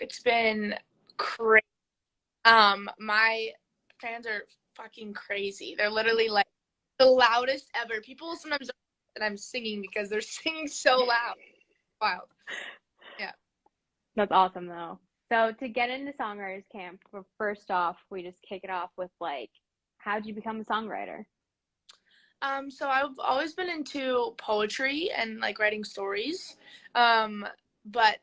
It's been crazy. My fans are fucking crazy. They're literally like the loudest ever. People sometimes don't know that I'm singing because they're singing so loud. Wild. Yeah. That's awesome though. So to get into songwriters camp, first off, we just kick it off with like, how'd you become a songwriter? So I've always been into poetry and like writing stories. But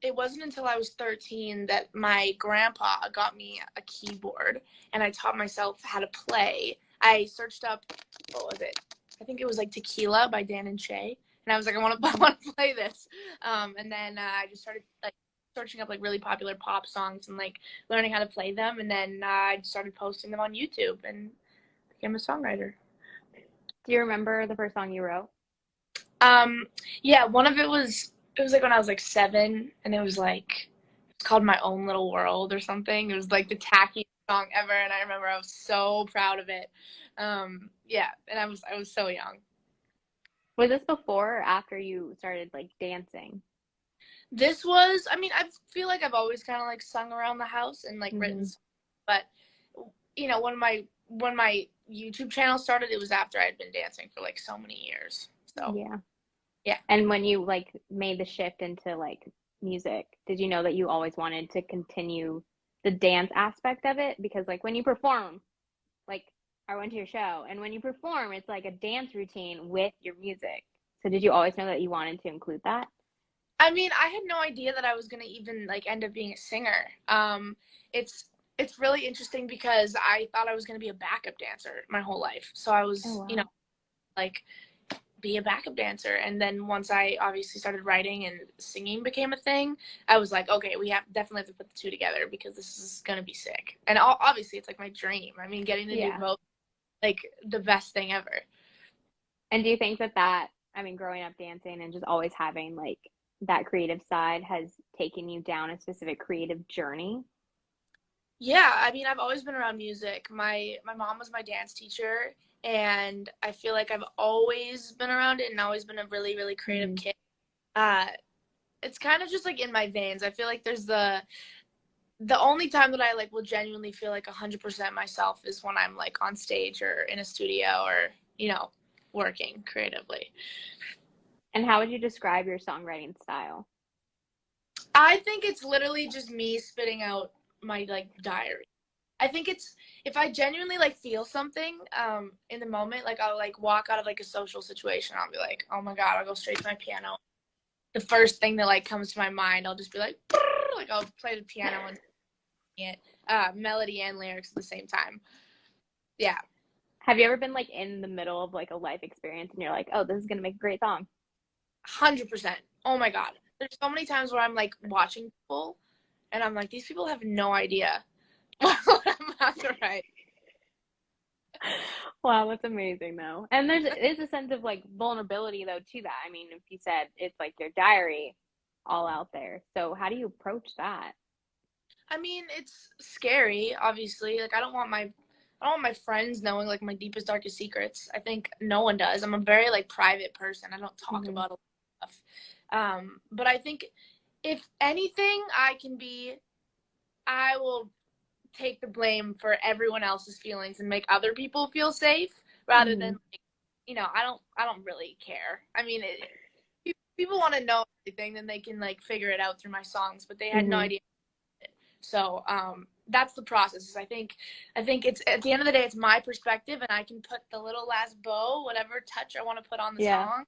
it wasn't until I was 13 that my grandpa got me a keyboard and I taught myself how to play. I searched up, what was it? I think it was like Tequila by Dan and Shay. And I was like, I want to, I want to play this. And then I just started like searching up like really popular pop songs and like learning how to play them. And then I started posting them on YouTube and became a songwriter. Do you remember the first song you wrote? Um, yeah, one of it was like when I was like 7, and it was like it's called My Own Little World or something. It was like the tackiest song ever, and I remember I was so proud of it. Yeah, and I was so young. Was this before or after you started like dancing? This was, I mean, I feel like I've always kind of like sung around the house and like written, Hmm. but you know, when my YouTube channel started, it was after I'd been dancing for like so many years. So Yeah. yeah. And when you like made the shift into like music, did you know that you always wanted to continue the dance aspect of it? Because like when you perform, like I went to your show, and when you perform, it's like a dance routine with your music. So did you always know that you wanted to include that? I mean, I had no idea that I was gonna even like end up being a singer. It's it's really interesting because I thought I was gonna be a backup dancer my whole life. So I Oh was, you know, wow. like be a backup dancer. And then once I obviously started writing and singing became a thing, I was like, okay, we have definitely have to put the two together because this is gonna be sick. And obviously, it's like my dream. I mean, getting to do Yeah. both, like the best thing ever. And do you think that I mean, growing up dancing and just always having like that creative side has taken you down a specific creative journey? Yeah, I mean, I've always been around music. My mom was my dance teacher, and I feel like I've always been around it and always been a really, really creative Hmm. kid. It's kind of just like in my veins. I feel like there's the only time that I like will genuinely feel like 100% myself is when I'm like on stage or in a studio or, you know, working creatively. And how would you describe your songwriting style? I think it's literally just me spitting out my like diary. I think it's if I genuinely like feel something in the moment, like I'll like walk out of like a social situation, I'll be like, oh my god, I'll go straight to my piano. The first thing that like comes to my mind, I'll just be like, like I'll play the piano and sing it, melody and lyrics at the same time. Yeah, Have you ever been like in the middle of like a life experience and you're like, oh, this is gonna make a great song? 100%. Oh my god, there's so many times where I'm like watching people, and I'm like, these people have no idea what I'm about to write. Wow, that's amazing though. And there's is a sense of like vulnerability though to that. I mean, if you said it's like your diary all out there. So how do you approach that? I mean, it's scary, obviously. Like I don't want my friends knowing like my deepest darkest secrets. I think no one does. I'm a very like private person. I don't talk Hmm. about a lot of stuff. But I think if anything I will take the blame for everyone else's feelings and make other people feel safe rather than Hmm. like, I don't really care. I mean, if people want to know everything, then they can like figure it out through my songs, but they had no Hmm. idea. So that's the process. Is I think it's at the end of the day, it's my perspective, and I can put the little last bow, whatever touch I want to put on the Yeah. song,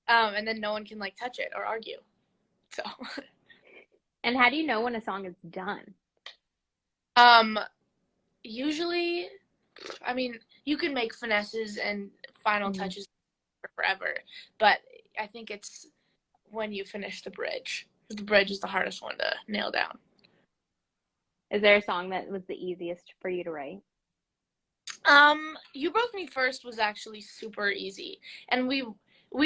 and then no one can like touch it or argue. So And how do you know when a song is done? um, usually, I mean, you can make finesses and final Hmm. touches for forever, but I think it's when you finish the bridge. The bridge is the hardest one to nail down. Is there a song that was the easiest for you to write? You Broke Me First was actually super easy, and we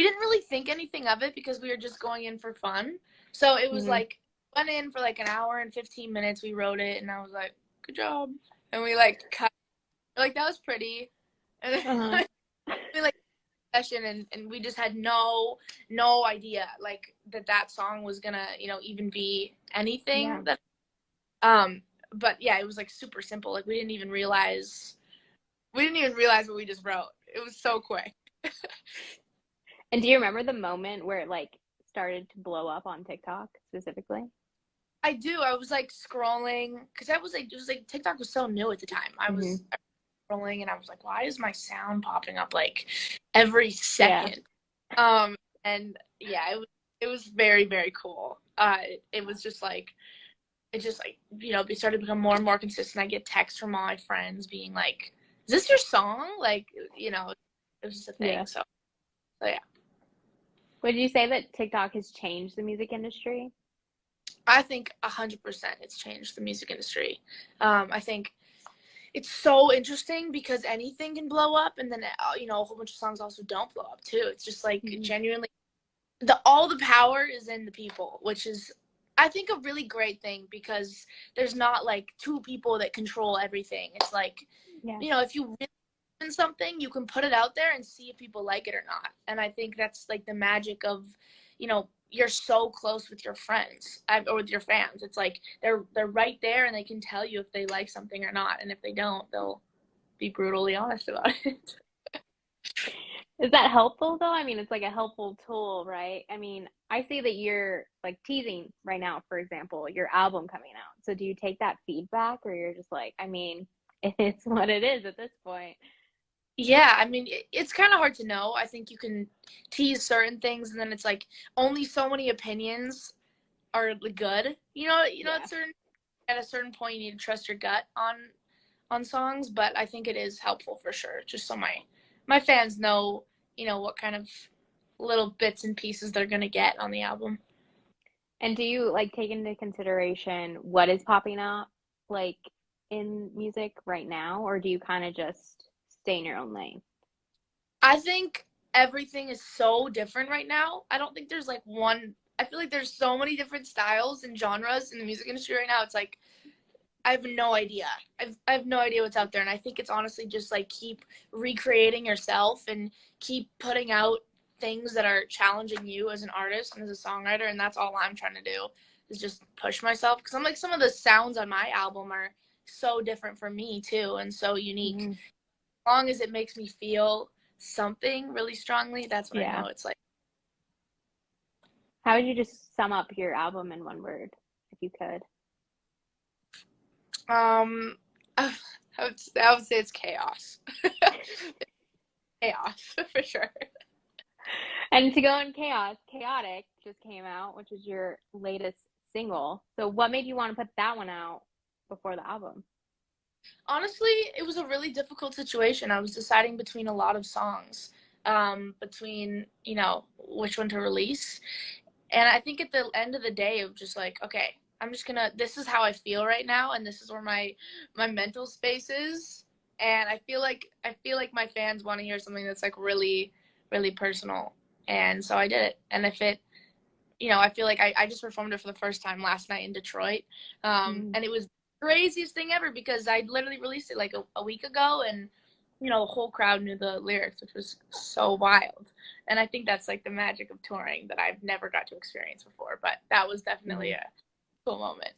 didn't really think anything of it because we were just going in for fun. So it was Hmm. like went in for like an hour and 15 minutes. We wrote it, and I was like, "Good job," and we like cut like that was pretty, and Uh-huh. then we like session, and we just had no idea like that song was gonna, even be anything Yeah. that but yeah, it was like super simple. Like we didn't even realize what we just wrote. It was so quick. And do you remember the moment where it like started to blow up on TikTok specifically? I do. I was like scrolling because I was like, it was like TikTok was so new at the time. I Hmm. was scrolling and I was like, why is my sound popping up like every Yeah. second? And yeah, it was very, very cool. It was just like it just like, it started to become more and more consistent. I get texts from all my friends being like, is this your song? Like, it was just a Yeah. thing. So yeah. Would you say that TikTok has changed the music industry? I think 100% it's changed the music industry. I think it's so interesting because anything can blow up, and then a whole bunch of songs also don't blow up too. It's just like Hmm. genuinely all the power is in the people, which is I think a really great thing because there's not like two people that control everything. It's like, Yeah. if you really in something, you can put it out there and see if people like it or not. And I think that's like the magic of, you're so close with your friends or with your fans. It's like they're right there and they can tell you if they like something or not. And if they don't, they'll be brutally honest about it. Is that helpful though? I mean, it's like a helpful tool, right? I mean, I see that you're like teasing right now, for example, your album coming out. So do you take that feedback or you're just like, I mean, it's what it is at this point? Yeah, I mean, it's kind of hard to know. I think you can tease certain things, and then it's like only so many opinions are good. Yeah. At a certain point, you need to trust your gut on songs. But I think it is helpful for sure, just so my fans know, what kind of little bits and pieces they're gonna get on the album. And do you like take into consideration what is popping up like in music right now, or do you kind of just stay in your own lane? I think everything is so different right now. I don't think there's like one. I feel like there's so many different styles and genres in the music industry right now. It's like I have no idea. I have no idea what's out there, and I think it's honestly just like keep recreating yourself and keep putting out things that are challenging you as an artist and as a songwriter, and that's all I'm trying to do is just push myself because I'm like some of the sounds on my album are so different from me too and so unique. Hmm. As long as it makes me feel something really strongly, that's when I Yeah. know it's like How would you just sum up your album in one word, if you could? um I would say it's chaos. Chaos for sure. And to go in chaos, Chaotic just came out, which is your latest single. So what made you want to put that one out before the album? Honestly, it was a really difficult situation. I was deciding between a lot of songs, between, which one to release. And I think at the end of the day, it was just like, okay, I'm just gonna, this is how I feel right now, and this is where my mental space is. And I feel like my fans want to hear something that's like really, really personal. And so I did it. And if it, I feel like I just performed it for the first time last night in Detroit. Mm. And it was the craziest thing ever because I literally released it like a week ago and the whole crowd knew the lyrics, which was so wild. And I think that's like the magic of touring that I've never got to experience before. But that was definitely Hmm. a cool moment.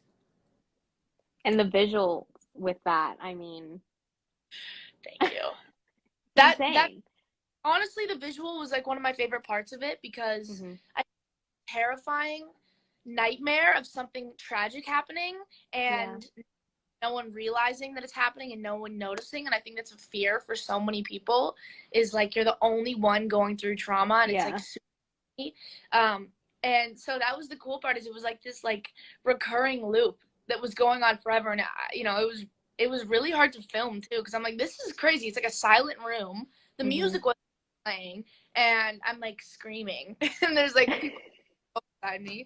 And the visuals with that, I mean, Thank you. That insane. honestly, the visual was like one of my favorite parts of it because Hmm. I terrifying nightmare of something tragic happening Yeah. and no one realizing that it's happening and no one noticing. And I think that's a fear for so many people is like you're the only one going through trauma and it's like Yeah. super. um and so that was the cool part is it was like this like recurring loop that was going on forever. And it was really hard to film too because I'm like, this is crazy. It's like a silent room, the Hmm. music was playing, and I'm like screaming and there's like people beside me.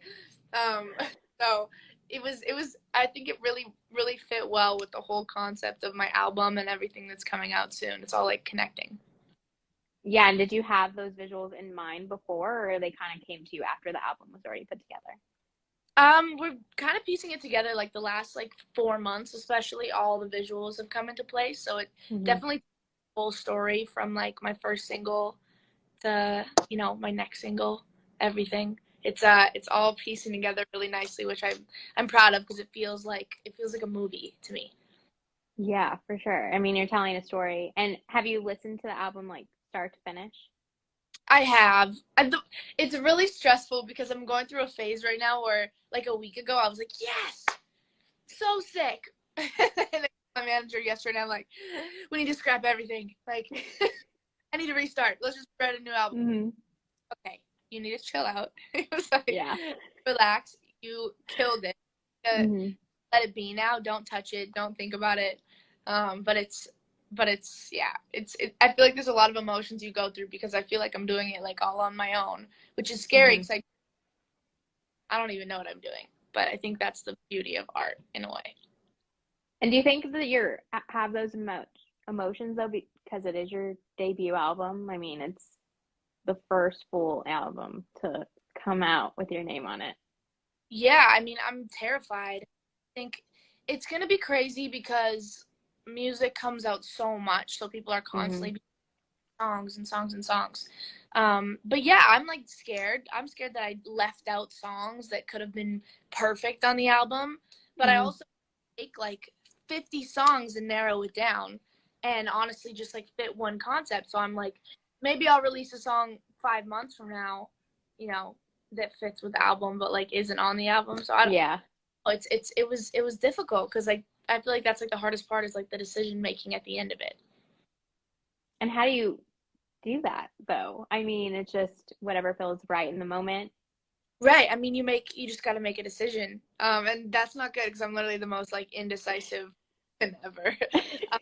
Um, so it was I think it really really fit well with the whole concept of my album and everything that's coming out soon. It's all like connecting. Yeah, and did you have those visuals in mind before, or they kind of came to you after the album was already put together? We're kind of piecing it together like the last like 4 months, especially all the visuals have come into place. So it Hmm. definitely full story from like my first single to, my next single, Everything. It's all piecing together really nicely, which I'm proud of because it feels like a movie to me. Yeah, for sure. I mean, you're telling a story. And have you listened to the album like start to finish? I have. It's really stressful because I'm going through a phase right now where, like, a week ago, I was like, yes, so sick. And my manager yesterday, I'm like, we need to scrap everything. Like, I need to restart. Let's just write a new album. Hmm. Okay, you need to chill out. It was like, Yeah. relax. You killed it. Hmm. Let it be now. Don't touch it. Don't think about it. But it's yeah. I feel like there's a lot of emotions you go through because I feel like I'm doing it like all on my own, which is scary Hmm. because I don't even know what I'm doing. But I think that's the beauty of art in a way. And do you think that you're have those emotions though because it is your debut album? I mean, it's the first full album to come out with your name on it. Yeah, I mean, I'm terrified. I think it's gonna be crazy because music comes out so much, so people are Hmm. constantly songs and songs and songs. But yeah, I'm like scared. I'm scared that I left out songs that could have been perfect on the album. But I Hmm. also take like 50 songs and narrow it down and honestly just like fit one concept. So I'm like, maybe I'll release a song 5 months from now, you know, that fits with the album, but like isn't on the album. So I don't Yeah. know. It was difficult because like I feel like that's like the hardest part is like the decision making at the end of it. And how do you do that though? I mean, it's just whatever feels right in the moment. Right. I mean, you just got to make a decision. And that's not good because I'm literally the most like indecisive person ever. um,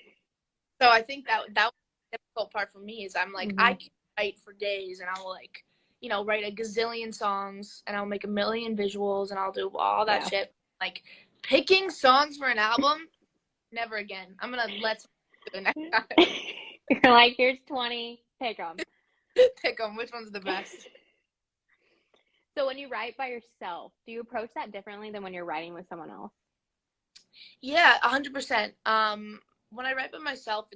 so I think that was the difficult part for me is I'm like I Hmm. can write for days and I'll like write a gazillion songs and I'll make a million visuals and I'll do all that Yeah. shit. Like picking songs for an album, never again. I'm gonna let someone do it next time. You're like, here's 20, pick them. Pick them. Which one's the best? So when you write by yourself, do you approach that differently than when you're writing with someone else? Yeah, 100%. When I write by myself,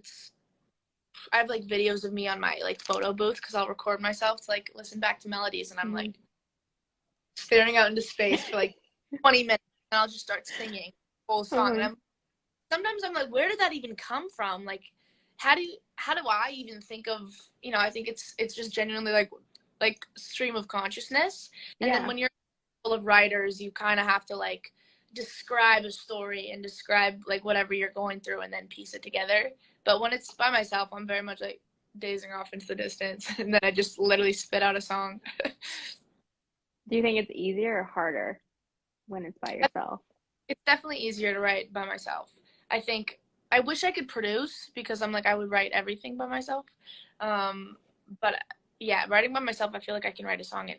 I have like videos of me on my like photo booth because I'll record myself to like listen back to melodies and I'm Hmm. like staring out into space for like 20 minutes and I'll just start singing the whole song and Hmm. I'm sometimes I'm like, where did that even come from? Like, how do I even think of I think it's just genuinely like stream of consciousness. And then Yeah. when you're full of writers, you kind of have to like describe a story and describe like whatever you're going through and then piece it together. But when it's by myself, I'm very much like dazing off into the distance and then I just literally spit out a song. Do you think it's easier or harder when it's by yourself? It's definitely easier to write by myself. I think I wish I could produce because I'm like I would write everything by myself. Um, but yeah, writing by myself, I feel like I can write a song in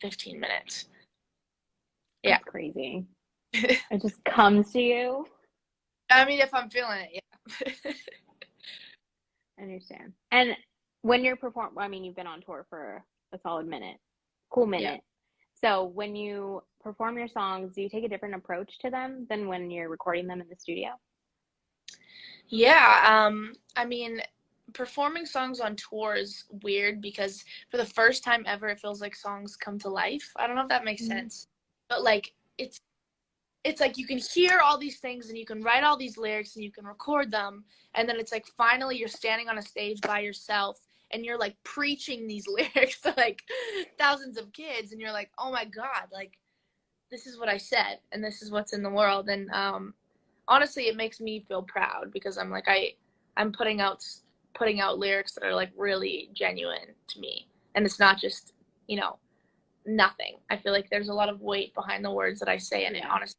15 minutes. Yeah. That's crazy. It just comes to you. I mean, if I'm feeling it, yeah. I understand. And when you're I mean, you've been on tour for a solid minute, cool Yeah. minute. So when you perform your songs, do you take a different approach to them than when you're recording them in the studio? Yeah, I mean, performing songs on tour is weird because for the first time ever, it feels like songs come to life. I don't know if that makes Mhm. sense, but like it's like you can hear all these things and you can write all these lyrics and you can record them, and then it's like finally you're standing on a stage by yourself and you're like preaching these lyrics to like thousands of kids, and you're like, oh my God, like this is what I said and this is what's in the world. And honestly, it makes me feel proud because I'm like I'm putting out lyrics that are like really genuine to me, and it's not just you know nothing. I feel like there's a lot of weight behind the words that I say, and it Yeah. honestly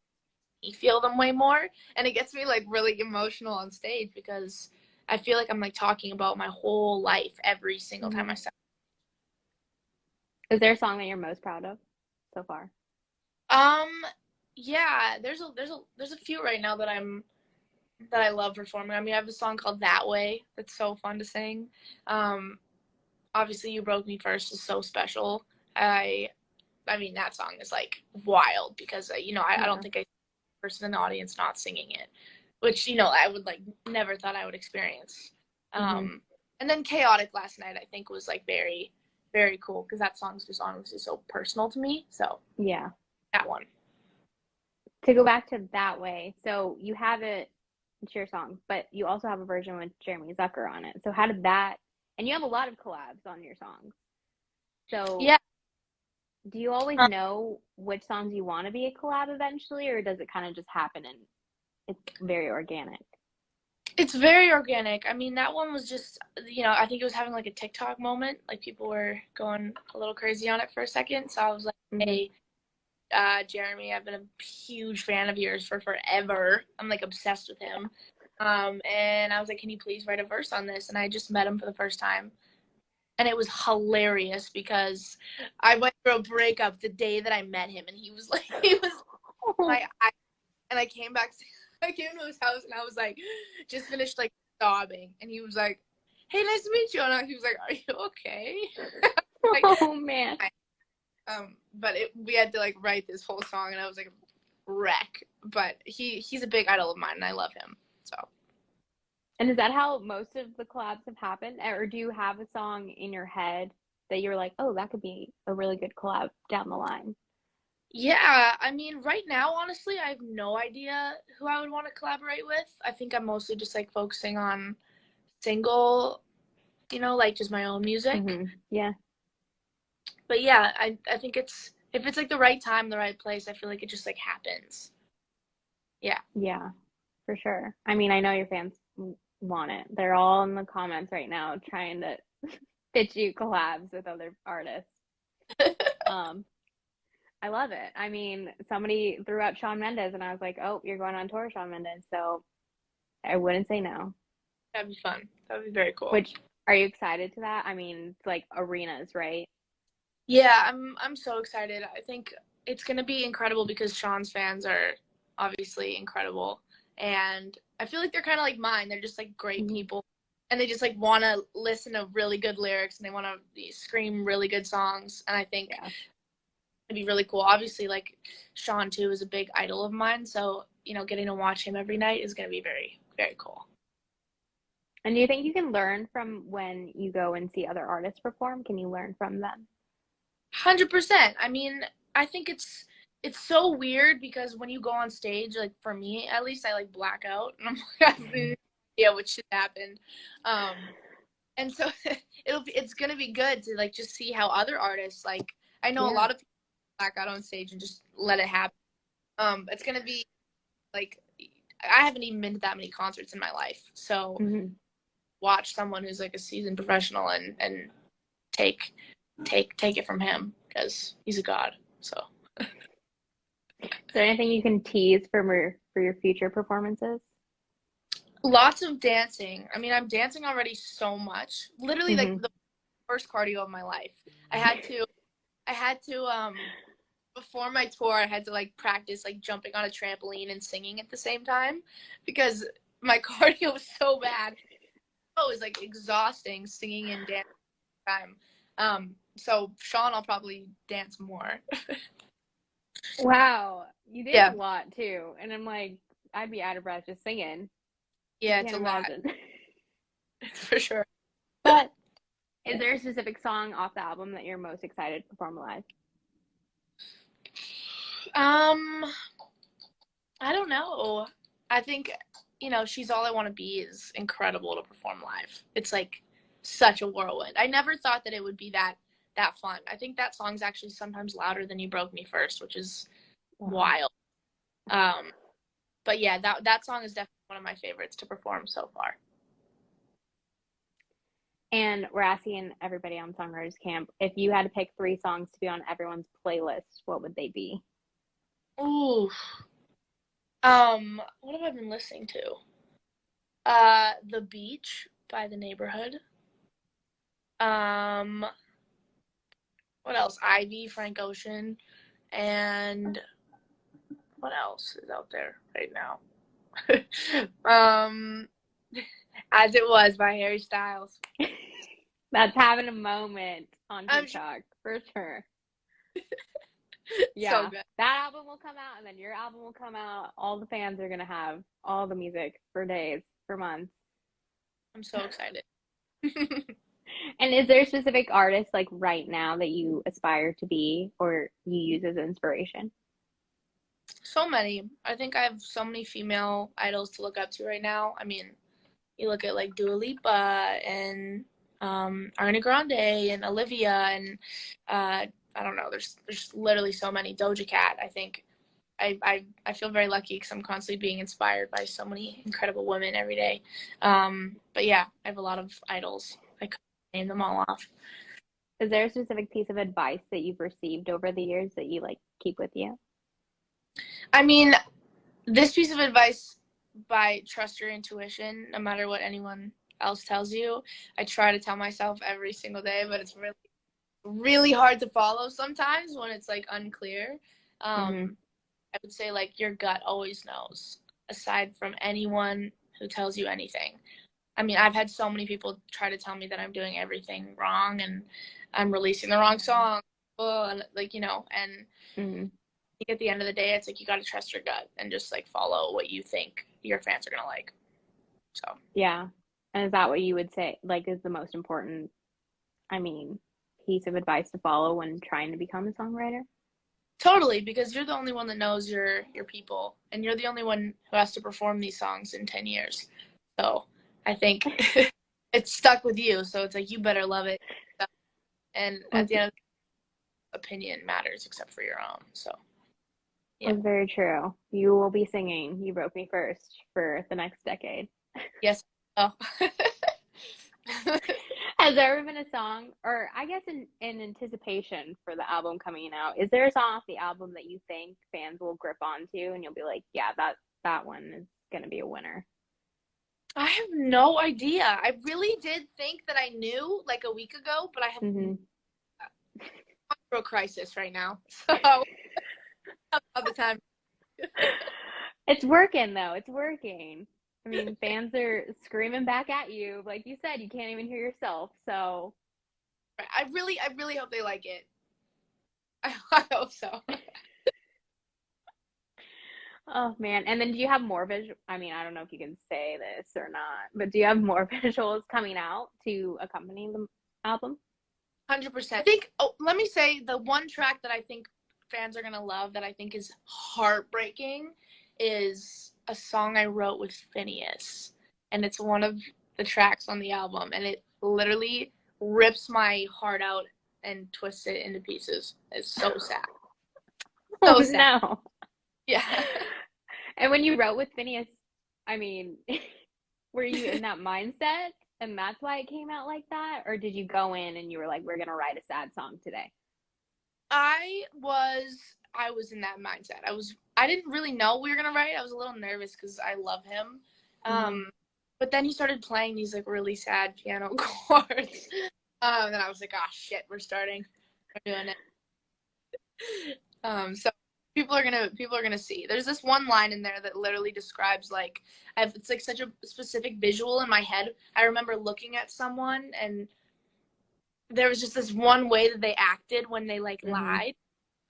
makes me feel them way more, and it gets me like really emotional on stage because I feel like I'm like talking about my whole life every single time I Hmm. sing. Is there a song that you're most proud of so far? Um, yeah, there's a few right now that I love performing. I mean, I have a song called That Way that's so fun to sing. Um, obviously, You Broke Me First is so special. I I mean, that song is like wild because I don't Yeah. think I person in the audience not singing it, which I would like never thought I would experience. Hmm. And then Chaotic last night I think was like very. very cool because that song's just honestly so personal to me. So Yeah. that one. To go back to That Way, so you have it, it's your song, but you also have a version with Jeremy Zucker on it. So how did that, and you have a lot of collabs on your songs. So Yeah. do you always know which songs you want to be a collab eventually, or does it kind of just happen and it's very organic? It's very organic. I mean, that one was just, I think it was having like a TikTok moment. Like people were going a little crazy on it for a second. So I was like, Mm-hmm. hey, Jeremy, I've been a huge fan of yours for forever. I'm like obsessed with him. And I was like, can you please write a verse on this? And I just met him for the first time. And it was hilarious because I went through a breakup the day that I met him. And he was like, my and I came back, I came to his house and I was like, just finished like sobbing. And he was like, hey, nice to meet you. And he was like, are you okay? Like, Oh man. but we had to like write this whole song and I was like a wreck. But he's a big idol of mine and I love him. So. And is that how most of the collabs have happened? Or do you have a song in your head that you're like, oh, that could be a really good collab down the line? Yeah, I mean, right now, honestly, I have no idea who I would want to collaborate with. I think I'm mostly just like focusing on single, like just my own music. Mm-hmm. Yeah. But yeah, I think if it's like the right time, the right place, I feel like it just like happens. Yeah. Yeah, for sure. I mean, I know your fans want it. They're all in the comments right now trying to pitch you collabs with other artists. Um, I love it. I mean, somebody threw out Shawn Mendes, and I was like, oh, you're going on tour, Shawn Mendes. So I wouldn't say no. That'd be fun. That would be very cool. Which, are you excited to that? I mean, it's like arenas, right? Yeah, I'm so excited. I think it's gonna be incredible because Sean's fans are obviously incredible, and I feel like they're kind of like mine. They're just like great Mm-hmm. people, and they just like want to listen to really good lyrics and they want to scream really good songs. And I think Yeah. it'd be really cool. Obviously, like Sean too is a big idol of mine, so getting to watch him every night is gonna be very very cool. And do you think you can learn from when you go and see other artists perform? Can you learn from them? 100%. I mean, I think it's so weird because when you go on stage, like for me at least, I like black out and I'm like, I have no idea what should happen. And so it's gonna be good to like just see how other artists like. I know a Yeah. lot of people black out on stage and just let it happen. It's gonna be like I haven't even been to that many concerts in my life, so Mm-hmm. watch someone who's like a seasoned professional and take take it from him because he's a god. So. Is there anything you can tease for your future performances? Lots of dancing. I mean, I'm dancing already so much. Literally like Mm-hmm. the first cardio of my life. I had to before my tour I had to like practice like jumping on a trampoline and singing at the same time because my cardio was so bad. Oh, it was like exhausting singing and dancing at the time. So Sean, I'll probably dance more. Wow, you dance a Yeah. lot too, and I'm like, I'd be out of breath just singing. I Yeah, it's can't a lot imagine. for sure. But is there a specific song off the album that you're most excited to perform live? Um, I don't know. I think, She's All I Want to Be is incredible to perform live. It's like such a whirlwind. I never thought that it would be that fun. I think that song's actually sometimes louder than You Broke Me First, which is Wow. wild. Um, but yeah, that song is definitely one of my favorites to perform so far. And we're asking everybody on Songwriters Camp if you had to pick three songs to be on everyone's playlist, what would they be? Ooh. What have I been listening to? The Beach by The Neighborhood. Um, what else? Ivy, Frank Ocean, and what else is out there right now? um, As It Was by Harry Styles. That's having a moment on I'm sure TikTok for sure. it's so Yeah, good. that album will come out, and then your album will come out. All the fans are gonna have all the music for days, for months. I'm so excited. And is there a specific artist like right now that you aspire to be or you use as inspiration? So many. I think I have so many female idols to look up to right now. I mean, you look at like Dua Lipa and Ariana Grande and Olivia and I don't know. There's literally so many. Doja Cat. I think I feel very lucky because I'm constantly being inspired by so many incredible women every day. But yeah, I have a lot of idols. I couldn't name them all off. Is there a specific piece of advice that you've received over the years that you like keep with you? I mean, this piece of advice by trust your intuition, no matter what anyone else tells you. I try to tell myself every single day, but it's really, really hard to follow sometimes when it's like unclear. Mm-hmm. I would say like your gut always knows, aside from anyone who tells you anything. I mean, I've had so many people try to tell me that I'm doing everything wrong and I'm releasing the wrong song. And like, and Mm-hmm. at the end of the day, it's like you got to trust your gut and just like follow what you think your fans are going to like. So, Yeah. And is that what you would say like is the most important, I mean, piece of advice to follow when trying to become a songwriter? totally, because you're the only one that knows your people and you're the only one who has to perform these songs in 10 years. So, I think it's stuck with you. So, it's like you better love it. And at Was the end of the opinion matters except for your own. So, yeah. was very true. You will be singing You Broke Me First for the next decade. Yes. Oh. Has there ever been a song, or I guess in anticipation for the album coming out, is there a song off the album that you think fans will grip onto and you'll be like, yeah, that one is gonna be a winner? I have no idea. I really did think that I knew like a week ago, but I have Mm-hmm. a crisis right now. So, all the time. It's working though. It's working. I mean, fans are screaming back at you. Like you said, you can't even hear yourself. So, I really hope they like it. I hope so. oh man. And then do you have more visual? I mean, I don't know if you can say this or not, but do you have more visuals coming out to accompany the album? 100%. I think, let me say the one track that I think fans are going to love that I think is heartbreaking is a song I wrote with Phineas. And it's one of the tracks on the album. And it literally rips my heart out and twists it into pieces. It's so sad. Oh So sad. no. Yeah. And when you wrote with Phineas, I mean, were you in that mindset and that's why it came out like that? Or did you go in and you were like, we're gonna write a sad song today? I was in that mindset. I didn't really know we were gonna write. I was a little nervous because I love him. Mm-hmm. But then he started playing these like really sad piano chords. And I was like, oh shit, we're starting. We're doing it. So people are gonna see. There's this one line in there that literally describes like it's like such a specific visual in my head. I remember looking at someone and there was just this one way that they acted when they like Mm-hmm. lied.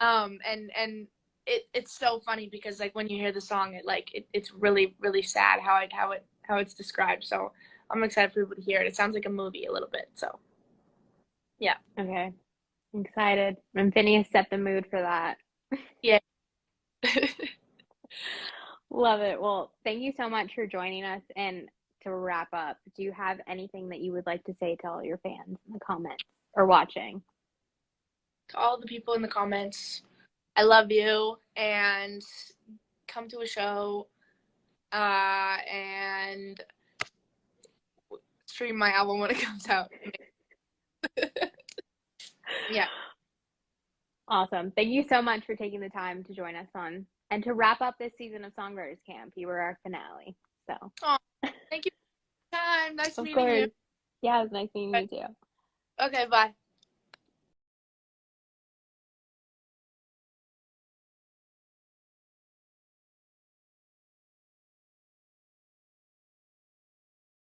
And it's so funny because like when you hear the song, it's really really sad how it's described. So I'm excited for people to hear it. It sounds like a movie a little bit. So yeah, Okay. I'm excited. And Phineas set the mood for that. yeah. Love it. Well, thank you so much for joining us. And to wrap up, do you have anything that you would like to say to all your fans in the comments or watching? To all the people in the comments, I love you and come to a show and stream my album when it comes out. Yeah. Awesome. Thank you so much for taking the time to join us on and to wrap up this season of Songwriters Camp. You were our finale. So, Oh, thank you for your time. Nice of meeting you. course. Yeah, it was nice meeting you too. Okay, bye.